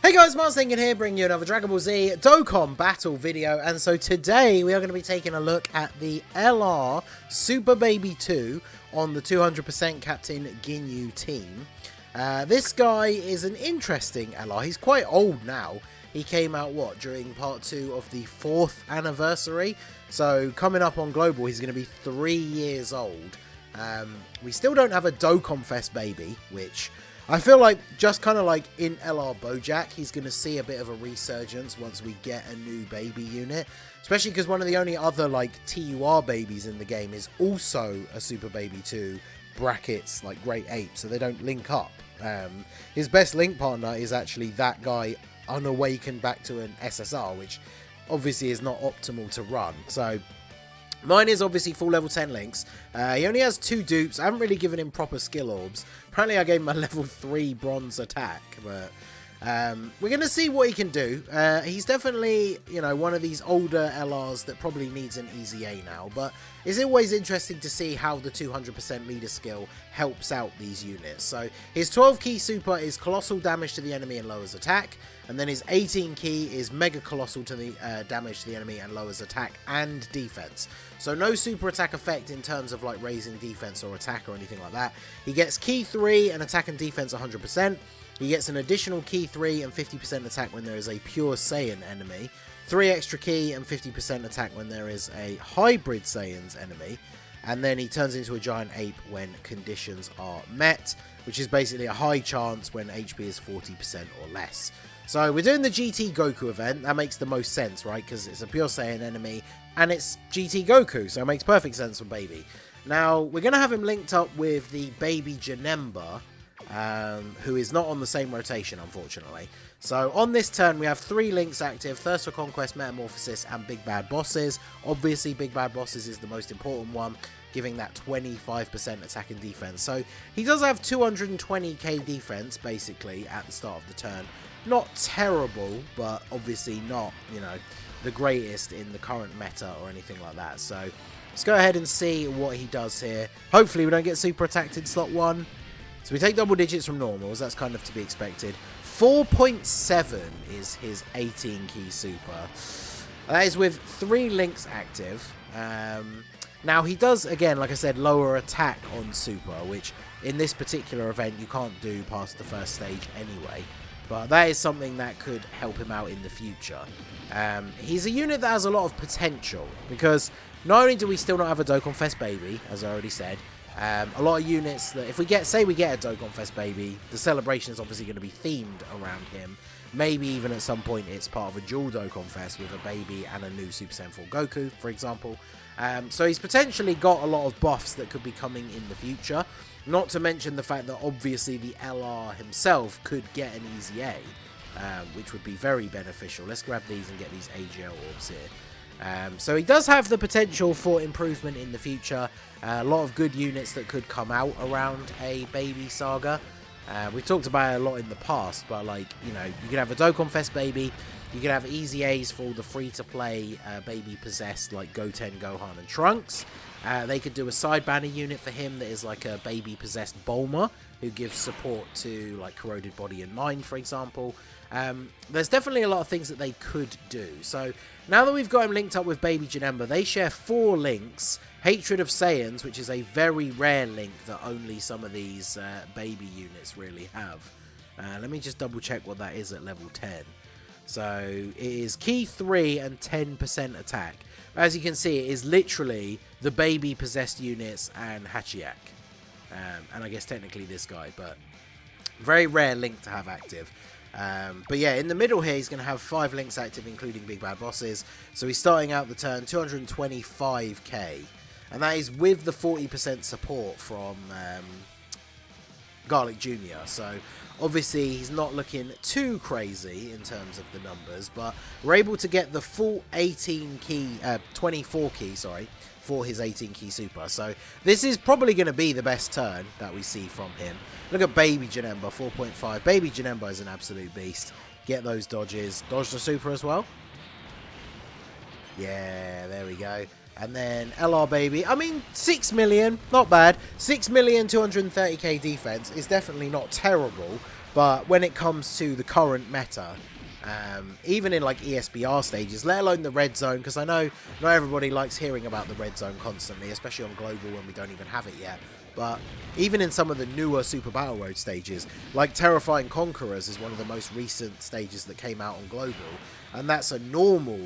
Hey guys, Mars Thinking here, bringing you another Dragon Ball Z Dokkan battle video, and so today we are going to be taking a look at the LR Super Baby 2 on the 200% Captain Ginyu team. This guy is an interesting LR. He's quite old now. He came out, during part 2 of the 4th anniversary. So coming up on Global, he's going to be 3 years old. We still don't have a Dokkan Fest baby, which I feel like just kind of like in LR Bojack, he's going to see a bit of a resurgence once we get a new baby unit. Especially because one of the only other like TUR babies in the game is also a Super Baby 2 brackets like Great Ape, so they don't link up. His best link partner is actually that guy unawakened back to an SSR, which obviously is not optimal to run. So mine is obviously full level 10 links. He only has 2 dupes. I haven't really given him proper skill orbs. Apparently I gave him a level 3 bronze attack, but we're going to see what he can do. He's definitely, one of these older LRs that probably needs an easy A now, but it's always interesting to see how the 200% leader skill helps out these units. So his 12 key super is colossal damage to the enemy and lowers attack, and then his 18 key is mega colossal to the damage to the enemy and lowers attack and defense. So no super attack effect in terms of like raising defense or attack or anything like that. He gets key 3 and attack and defense 100%. He gets an additional key 3 and 50% attack when there is a pure Saiyan enemy. 3 extra key and 50% attack when there is a hybrid Saiyans enemy. And then he turns into a giant ape when conditions are met, which is basically a high chance when HP is 40% or less. So we're doing the GT Goku event. That makes the most sense, right? Because it's a pure Saiyan enemy and it's GT Goku, so it makes perfect sense for Baby. Now, we're going to have him linked up with the Baby Janemba, who is not on the same rotation, unfortunately. So on this turn, we have 3 links active: Thirst for Conquest, Metamorphosis, and Big Bad Bosses. Obviously, Big Bad Bosses is the most important one, giving that 25% attack and defense. So he does have 220k defense, basically, at the start of the turn. Not terrible, but obviously not, the greatest in the current meta or anything like that. So let's go ahead and see what he does here. Hopefully we don't get super attacked in slot 1. So we take double digits from normals. That's kind of to be expected. 4.7 is his 18 key super. That is with 3 links active. Now he does, again, like I said, lower attack on super, which in this particular event you can't do past the first stage anyway. But that is something that could help him out in the future. He's a unit that has a lot of potential, because not only do we still not have a Dokkan Fest baby, as I already said, a lot of units that if we get, say we get a Dokkan Fest baby, the celebration is obviously going to be themed around him. Maybe even at some point it's part of a dual Dokkan Fest with a baby and a new Super Saiyan 4 Goku, for example. So he's potentially got a lot of buffs that could be coming in the future. Not to mention the fact that obviously the LR himself could get an easy A, which would be very beneficial. Let's grab these and get these AGL orbs here. So he does have the potential for improvement in the future. A lot of good units that could come out around a baby saga. We talked about it a lot in the past, but like, you can have a Dokkan Fest baby. You can have easy A's for all the free-to-play baby possessed like Goten, Gohan, and Trunks. They could do a side banner unit for him that is like a baby possessed Bulma, who gives support to like Corroded Body and Mind, for example. There's definitely a lot of things that they could do. So now that we've got him linked up with Baby Janemba, they share 4 links. Hatred of Saiyans, which is a very rare link that only some of these baby units really have. Let me just double check what that is at level 10. So it is key 3 and 10% attack. As you can see, it is literally the baby possessed units and Hachiyak. And I guess technically this guy, but very rare link to have active. But yeah, in the middle here, he's going to have 5 links active, including Big Bad Bosses. So he's starting out the turn 225k. And that is with the 40% support from Garlic Jr. So obviously he's not looking too crazy in terms of the numbers, but we're able to get the full 24 key, for his 18 key super. So this is probably going to be the best turn that we see from him. Look at Baby Janemba, 4.5. Baby Janemba is an absolute beast. Get those dodges. Dodge the super as well. Yeah, there we go. And then LR Baby, 6 million, not bad. 6 million, 230k defense is definitely not terrible. But when it comes to the current meta, even in like ESBR stages, let alone the red zone, because I know not everybody likes hearing about the red zone constantly, especially on global when we don't even have it yet. But even in some of the newer Super Battle Road stages, like Terrifying Conquerors is one of the most recent stages that came out on global, and that's a normal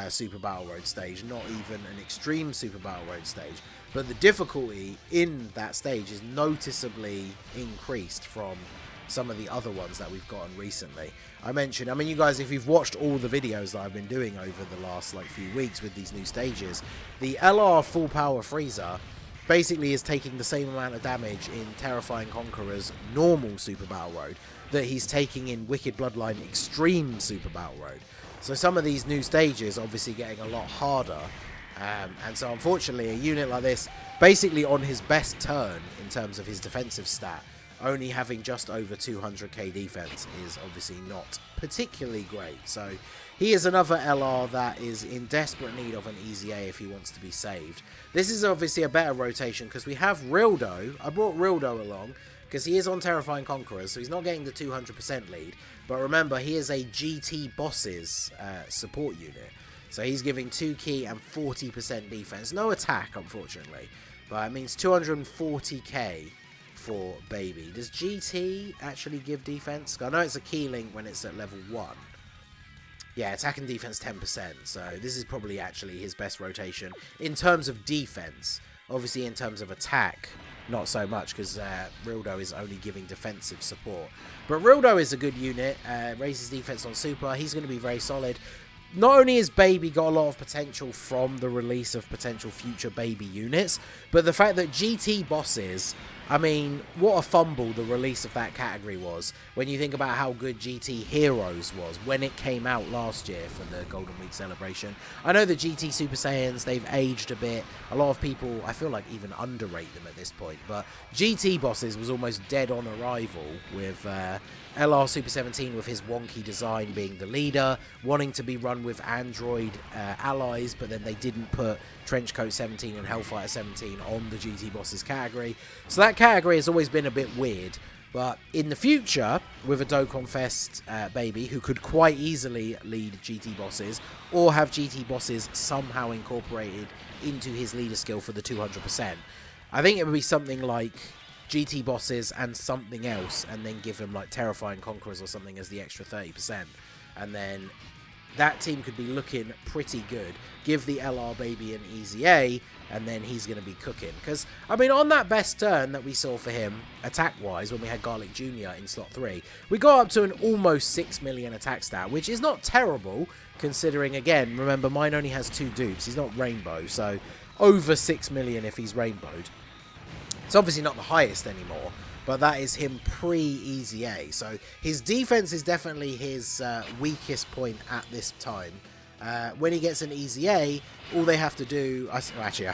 Super Battle Road stage, not even an extreme Super Battle Road stage. But the difficulty in that stage is noticeably increased from some of the other ones that we've gotten recently. I mean, you guys, if you've watched all the videos that I've been doing over the last like few weeks with these new stages, the LR Full Power Freezer basically is taking the same amount of damage in Terrifying Conqueror's normal Super Battle Road that he's taking in Wicked Bloodline Extreme Super Battle Road. So some of these new stages obviously getting a lot harder, and so unfortunately a unit like this, basically on his best turn in terms of his defensive stat, only having just over 200k defense is obviously not particularly great. So he is another LR that is in desperate need of an easy A if he wants to be saved. This is obviously a better rotation because we have Rildo. I brought Rildo along because he is on Terrifying Conquerors, so he's not getting the 200% lead. But remember, he is a GT Bosses support unit. So he's giving 2 key and 40% defense. No attack, unfortunately. But it means 240k for Baby. Does GT actually give defense? I know it's a key link when it's at level 1. Yeah, attack and defense 10%. So this is probably actually his best rotation in terms of defense. Obviously, in terms of attack, not so much because Rildo is only giving defensive support. But Rildo is a good unit. Raises defense on super. He's going to be very solid. Not only has Baby got a lot of potential from the release of potential future Baby units, but the fact that GT Bosses, I mean, what a fumble the release of that category was when you think about how good GT Heroes was when it came out last year for the Golden Week celebration. I know the GT Super Saiyans, they've aged a bit. A lot of people, I feel like, even underrate them at this point, but GT Bosses was almost dead on arrival with LR Super 17 with his wonky design being the leader, wanting to be run with Android allies, but then they didn't put Trenchcoat 17 and Hellfighter 17 on the GT Bosses category. So that category has always been a bit weird, but in the future, with a Dokkan Fest Baby who could quite easily lead GT Bosses or have GT Bosses somehow incorporated into his leader skill for the 200%, I think it would be something like GT Bosses and something else, and then give him like Terrifying Conquerors or something as the extra 30%, and then that team could be looking pretty good. Give the LR Baby an easy A, and then he's going to be cooking. Because, I mean, on that best turn that we saw for him, attack-wise, when we had Garlic Jr. in slot 3, we got up to an almost 6 million attack stat, which is not terrible, considering, again, remember, mine only has 2 dupes. He's not Rainbow, so over 6 million if he's Rainbowed. It's obviously not the highest anymore, but that is him pre-Easy A. So his defense is definitely his weakest point at this time. When he gets an Easy A, all they have to do... Actually,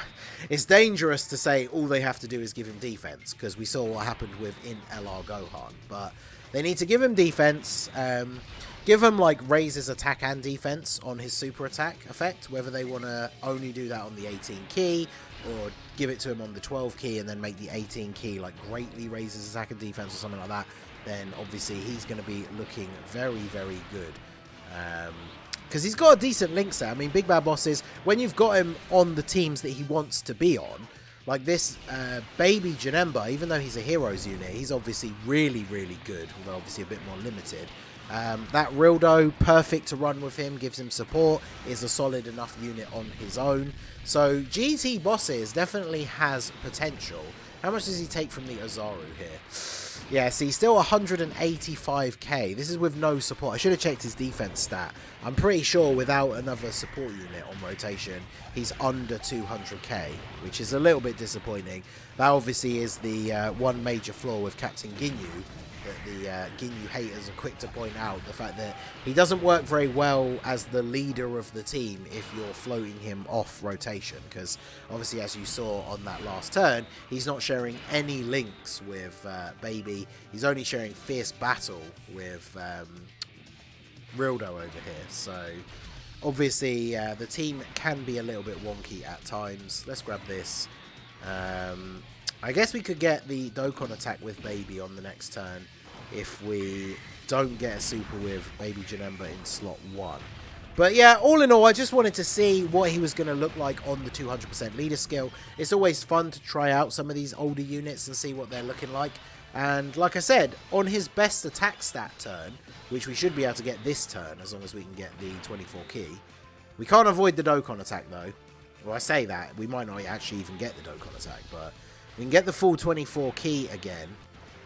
it's dangerous to say all they have to do is give him defense, because we saw what happened with in LR Gohan. But they need to give him defense, give him like raise his attack and defense on his super attack effect, whether they want to only do that on the 18 key, or give it to him on the 12 key and then make the 18 key like greatly raise his attack and defense or something like that, then obviously he's going to be looking very, very good. Because he's got a decent link set. I mean, Big Bad Bosses, when you've got him on the teams that he wants to be on, like this Baby Janemba, even though he's a Heroes unit, he's obviously really, really good, although obviously a bit more limited. That Rildo, perfect to run with him, gives him support, is a solid enough unit on his own. So GT Bosses definitely has potential. How much does he take from the Azaru here? Yeah, see, still 185k. This is with no support. I should have checked his defense stat. I'm pretty sure without another support unit on rotation, he's under 200k, which is a little bit disappointing. That obviously is the one major flaw with Captain Ginyu, that the Ginyu haters are quick to point out, the fact that he doesn't work very well as the leader of the team if you're floating him off rotation, because obviously, as you saw on that last turn, he's not sharing any links with Baby. He's only sharing Fierce Battle with Rildo over here, so obviously the team can be a little bit wonky at times. Let's grab this. I guess we could get the Dokkan attack with Baby on the next turn. if we don't get a super with Baby Janemba in slot 1. But yeah, all in all, I just wanted to see what he was going to look like on the 200% leader skill. It's always fun to try out some of these older units and see what they're looking like. And like I said, on his best attack stat turn, which we should be able to get this turn as long as we can get the 24 key. We can't avoid the Dokkan attack though. Well, I say that, we might not actually even get the Dokkan attack, but we can get the full 24 key again.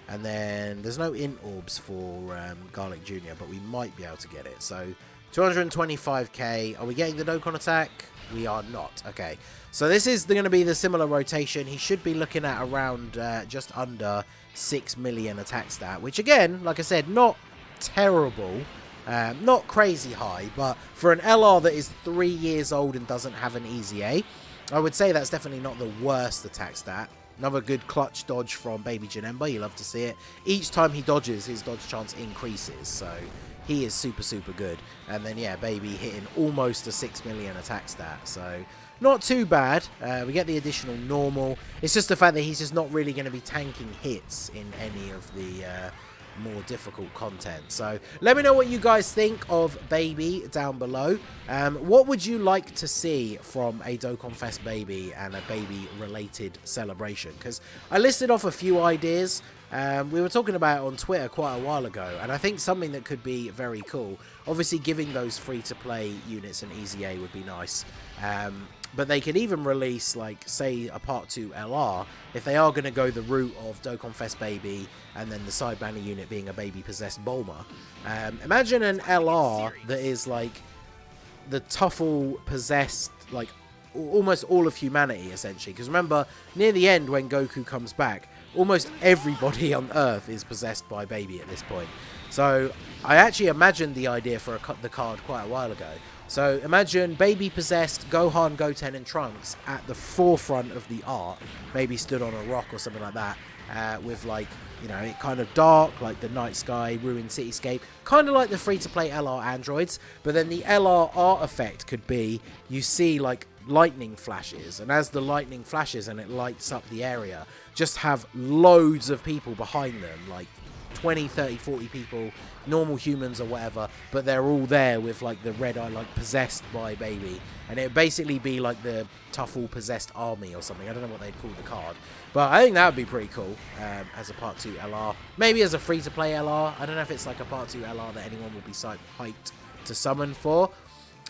And then there's no int orbs for Garlic Jr., but we might be able to get it. So 225k. Are we getting the Dokkan attack? We are not. Okay. So this is going to be the similar rotation. He should be looking at around just under 6 million attack stat, which again, like I said, not terrible. Not crazy high, but for an LR that is 3 years old and doesn't have an easy A, I would say that's definitely not the worst attack stat. Another good clutch dodge from Baby Janemba. You love to see it. Each time he dodges, his dodge chance increases, so he is super, super good. And then, yeah, Baby hitting almost a 6 million attack stat, so not too bad. We get the additional normal. It's just the fact that he's just not really going to be tanking hits in any of the more difficult content. So let me know what you guys think of Baby down below. What would you like to see from a Dokkan Fest Baby and a Baby related celebration? Because I listed off a few ideas. We were talking about it on Twitter quite a while ago, and I think something that could be very cool, obviously giving those free-to-play units an easy A would be nice. But they could even release, like, say, a Part 2 LR, if they are going to go the route of Dokkan Fest Baby and then the side banner unit being a baby-possessed Bulma. Imagine an LR that is, like, the Tuffle-possessed, like, almost all of humanity, essentially. Because remember, near the end, when Goku comes back, almost everybody on Earth is possessed by Baby at this point. So I actually imagined the idea for the card quite a while ago. So imagine Baby possessed Gohan, Goten and Trunks at the forefront of the art, maybe stood on a rock or something like that, with, like, you know, it kind of dark, like the night sky, ruined cityscape, kind of like the free-to-play LR androids, but then the LR art effect could be, you see, like, lightning flashes, and as the lightning flashes and it lights up the area, just have loads of people behind them, like 20, 30, 40 people, normal humans or whatever, but they're all there with, like, the red eye, like, possessed by Baby, and it would basically be like the Tuffle possessed army or something. I don't know what they'd call the card, but I think that would be pretty cool as a Part 2 LR, maybe as a free-to-play LR. I don't know if it's like a Part 2 LR that anyone would be hyped to summon for.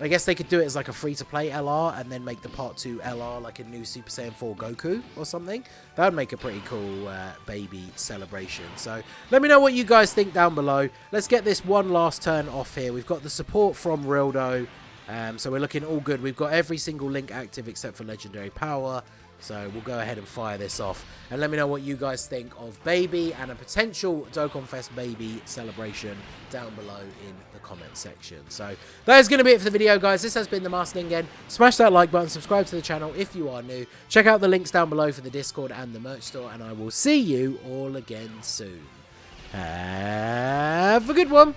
I guess they could do it as like a free-to-play LR and then make the Part 2 LR like a new Super Saiyan 4 Goku or something. That would make a pretty cool Baby celebration. So let me know what you guys think down below. Let's get this one last turn off here. We've got the support from Rildo, so we're looking all good. We've got every single link active except for Legendary Power. So we'll go ahead and fire this off. And let me know what you guys think of Baby and a potential Dokkan Fest Baby celebration down below in the comment section. So that is going to be it for the video, guys. This has been the Master Ningen. Smash that like button, subscribe to the channel if you are new. Check out the links down below for the Discord and the merch store. And I will see you all again soon. Have a good one.